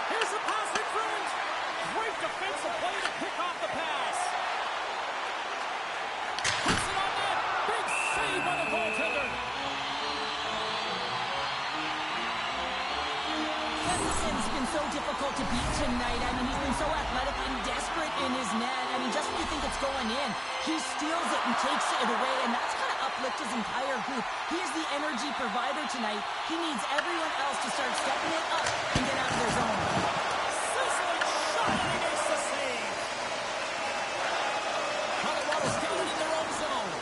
Here's the pass in front. Great defensive play to pick off the pass. Puts it on net. Big save by the goaltender. Gustafson's been so difficult to beat tonight. I mean, he's been so athletic and desperate in his net. I mean, just when you think it's going in, he steals it and takes it away, and that's kind of uplift his entire group. He's the energy provider tonight. He needs everyone else to start stepping it up and get out of their zone. Sizzling shot, and he makes the save. Colorado's got it in their own zone.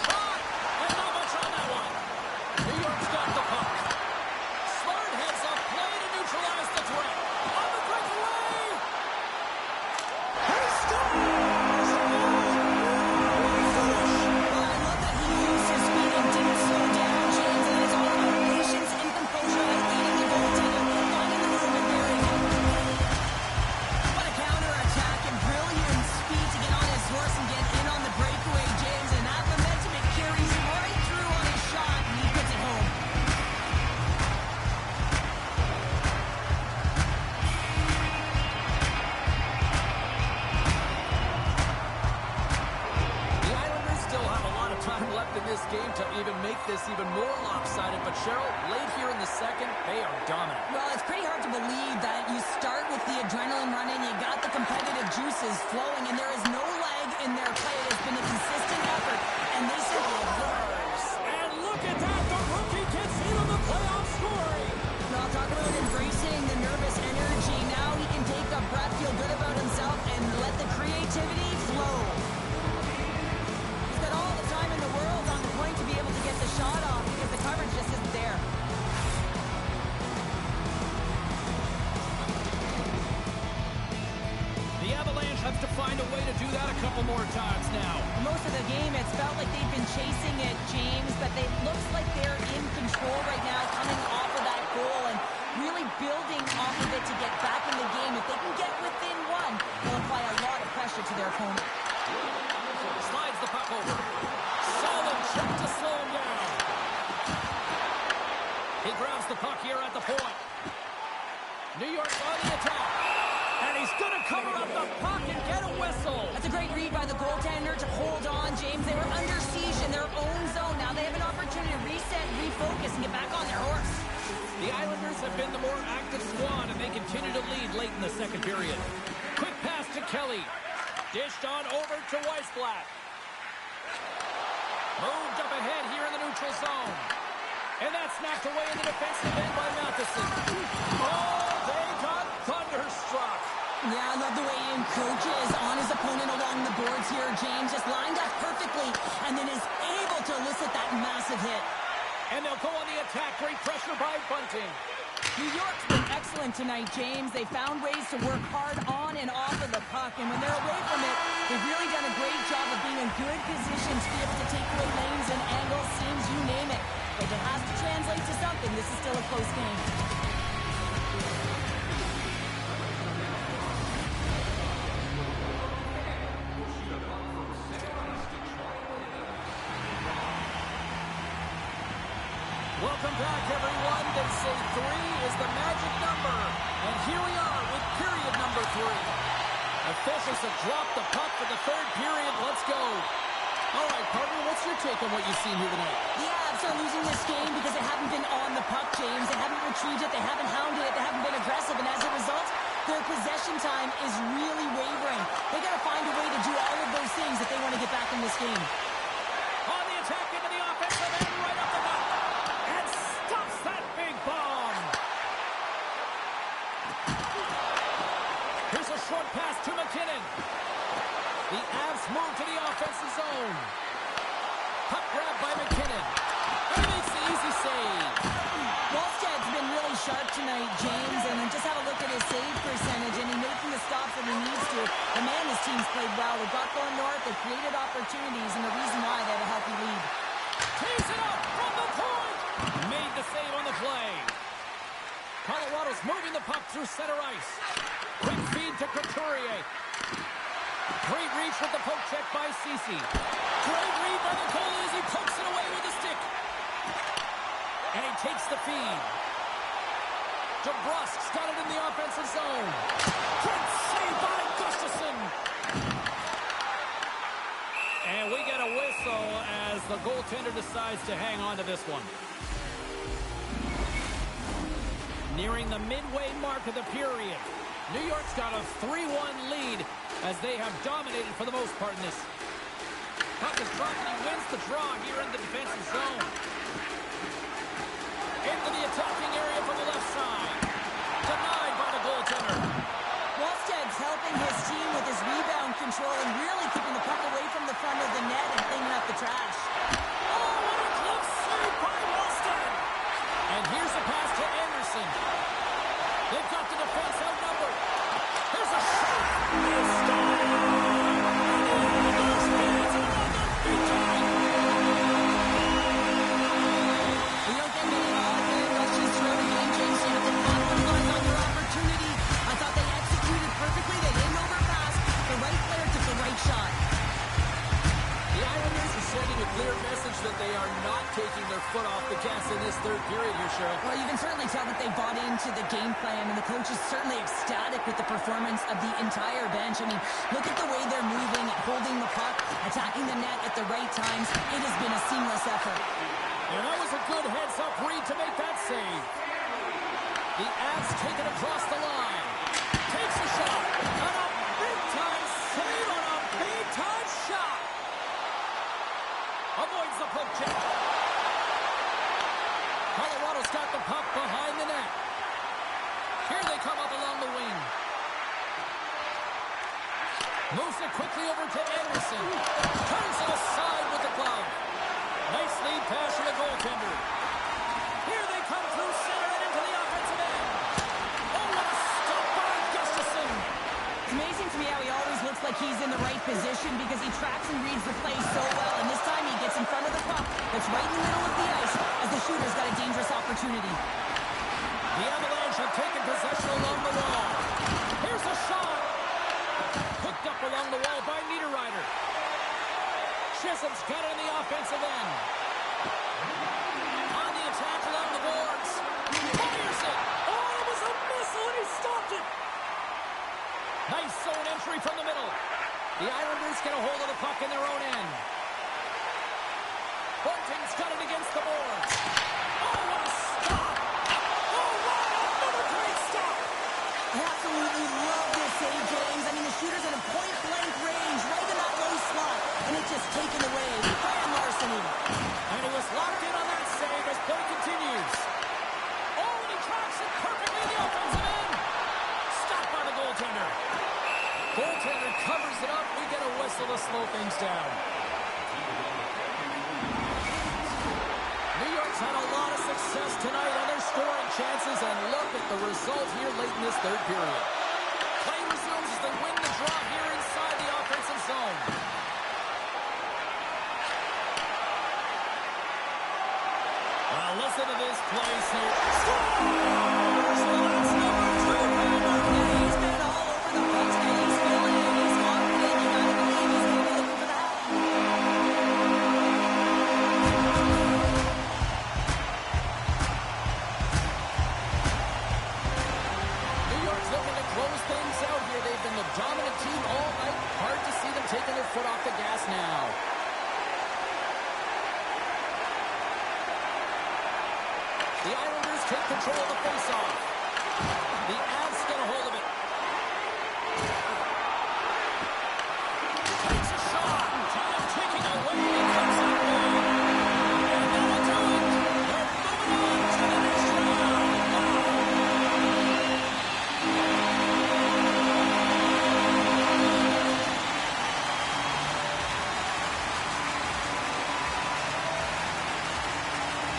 Shot, and not much on that one. New York's got the puck. Smart heads up play to neutralize the threat. On the breakaway. He scores! Well, I love that he used his speed and didn't slow down, James, and it's all about patience and composure and leading the goaltender, finding the room and burying him. What a counterattack and brilliant speed to get on his horse and get in on the breakaway, James, and that momentum it carries right through on his shot, and he puts it home. The Islanders still have a lot of time left in this game to even make this even more lopsided. But Cheryl, late here in the second, they are dominant. Well, it's pretty hard to believe that you start with the adrenaline running, you got the competitive juices flowing, and there is no lag in their play. It has been a consistent effort, and they simply worse. And look at that, the rookie gets into the playoff scoring. Well, talk about embracing the nervous energy. Now he can take a breath, feel good about himself, and let the creativity flow. He's got all the time in the world on the point to be able to get the shot off because the coverage just isn't there. The Avalanche have to find a way to do that a couple more times now. Most of the game, it's felt like they've been chasing it, James, but it looks like they're in control right now, coming off of that goal and really building off of it to get back in the game. If they can get within one, the puck here at the point. New York's on the attack. And he's going to cover up the puck and get a whistle. That's a great read by the goaltender to hold on, James. They were under siege in their own zone. Now they have an opportunity to reset, refocus, and get back on their horse. The Islanders have been the more active squad, and they continue to lead late in the second period. Quick pass to Kelly. Dished on over to Weissblatt. Moved up ahead here in the neutral zone. And that's knocked away in the defensive end by Matheson. Oh, they got thunderstruck. Yeah, I love the way he encroaches on his opponent along the boards here. James just lined up perfectly and then is able to elicit that massive hit. And they'll go on the attack. Great pressure by Bunting. New York's been excellent tonight, James. They found ways to work hard on and off of the puck, and when they're away from it, they've really done a great job of being in good position to be able to take away lanes and angles, seams, you name it. If it has to translate to something, this is still a close game. Welcome back, everyone. They say 3 is the magic number. And here we are with period number 3. Officials have dropped the puck for the third period. Let's go. All right, partner, what's your take on what you've seen here tonight? The Avs are losing this game because they haven't been on the puck, James. They haven't retrieved it. They haven't hounded it. They haven't been aggressive. And as a result, their possession time is really wavering. They got to find a way to do all of those things if they want to get back in this game. On the attack into the offensive end, right up the gut. And stops that big bomb. Here's a short pass to McKinnon. The Avs move to the offensive zone. Puck grab by McKinnon. And he makes the easy save. Wallsted's been really sharp tonight, James, and then just have a look at his save percentage, and he's making the stops that he needs to. The man, his team's played well. They've got going north. They've created opportunities, and the reason why they have a healthy lead. Takes it up from the point. Made the save on the play. Colorado's moving the puck through center ice. Quick feed to Couturier. Great reach with the poke check by Ceci. Great read by the goalie as he pokes it away with a stick. And he takes the feed. DeBrusk's got it in the offensive zone. Great save by Gustafsson. And we get a whistle as the goaltender decides to hang on to this one. Nearing the midway mark of the period. New York's got a 3-1 lead as they have dominated for the most part in this. Puck is dropped and he wins the draw here in the defensive zone. Into the attacking area from the left side. Denied by the goaltender. Wallsted's helping his team with his rebound control and really keeping the puck away from the front of the net and cleaning up the trash. Oh, what a glove save by Wallsted! And here's the pass to Anderson. They've got the defense outnumbered. Here's a shot. Missed it! You don't get many all-clear rushes throughout a game, James. You have to capitalize on your opportunity. I thought they executed perfectly. They didn't overpass. The right player took the right shot. The Islanders are sending a clear message that they are not taking their foot off the gas in this third period here, Cheryl. Well, you can certainly tell that they bought into the game plan, and the coach is certainly ecstatic with the performance of the entire bench. I mean, look at the way they're moving, holding the puck, attacking the net at the right times. It has been a seamless effort. And that was a good heads-up read to make that save. The Avs take it across the line. Takes a shot. And a big-time save on a big-time shot. Avoids the poke check. Colorado's got the puck behind the net. Here they come up along the wing. Moves it quickly over to Anderson. Turns it aside with the glove. Nice lead pass from the goaltender. Here they come through center and into the offensive end. Oh, what a stop by Gustafsson. It's amazing to me how he always looks like he's in the right position because he tracks and reads the play so well. And this time he gets in front of the puck that's right in the middle of the ice as the shooter's got a dangerous opportunity. The Avalanche have taken possession along the wall. Here's a shot. Picked up along the wall by Niederreiter. Chisholm's got it in the offensive end. On the tackle on the boards. Fires it. Oh, it was a missile, and he stopped it. Nice zone entry from the middle. The Islanders get a hold of the puck in their own end. Bunting's got it against the boards. Oh, what a stop. Oh, wow, another great stop. I absolutely love this save, James. I mean, the shooter's in a point-blank range, right in that low slot, and it's just taken away by Larceny. And he was locked in on that save as play continues. Oh, and he tracks it perfectly in the offensive end. Stopped by the goaltender. Goaltender covers it up. We get a whistle to slow things down. New York's had a lot of success tonight on their scoring chances, and look at the result here late in this third period. Play resumes as they win the draw here inside the offensive zone. Well, listen to this place here. Scores! Well, that's number 2, Palmer. Yeah, he's been all over the place, man. He's feeling it. He's confident. You gotta believe he's gonna be looking for that. New York's looking to close things out here. They've been the dominant team all night. Hard to see them taking their foot off the gas now. The Islanders take control of the faceoff. The Avs get a hold of it. Takes a shot. Time ticking away. It comes up big. And that'll do it. They're moving on to the next round.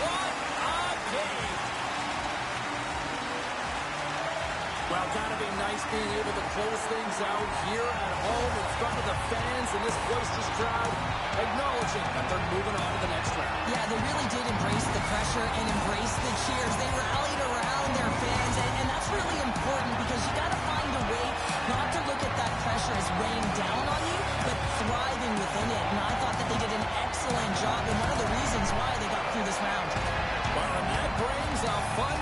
What a game. Well, gotta be nice being able to close things out here at home in front of the fans and this boisterous crowd, acknowledging that they're moving on to the next round. Yeah, they really did embrace the pressure and embrace the cheers. They rallied around their fans, and that's really important because you got to find a way not to look at that pressure as weighing down on you, but thriving within it. And I thought that they did an excellent job, and one of the reasons why they got through this round. Well, and that brings a fun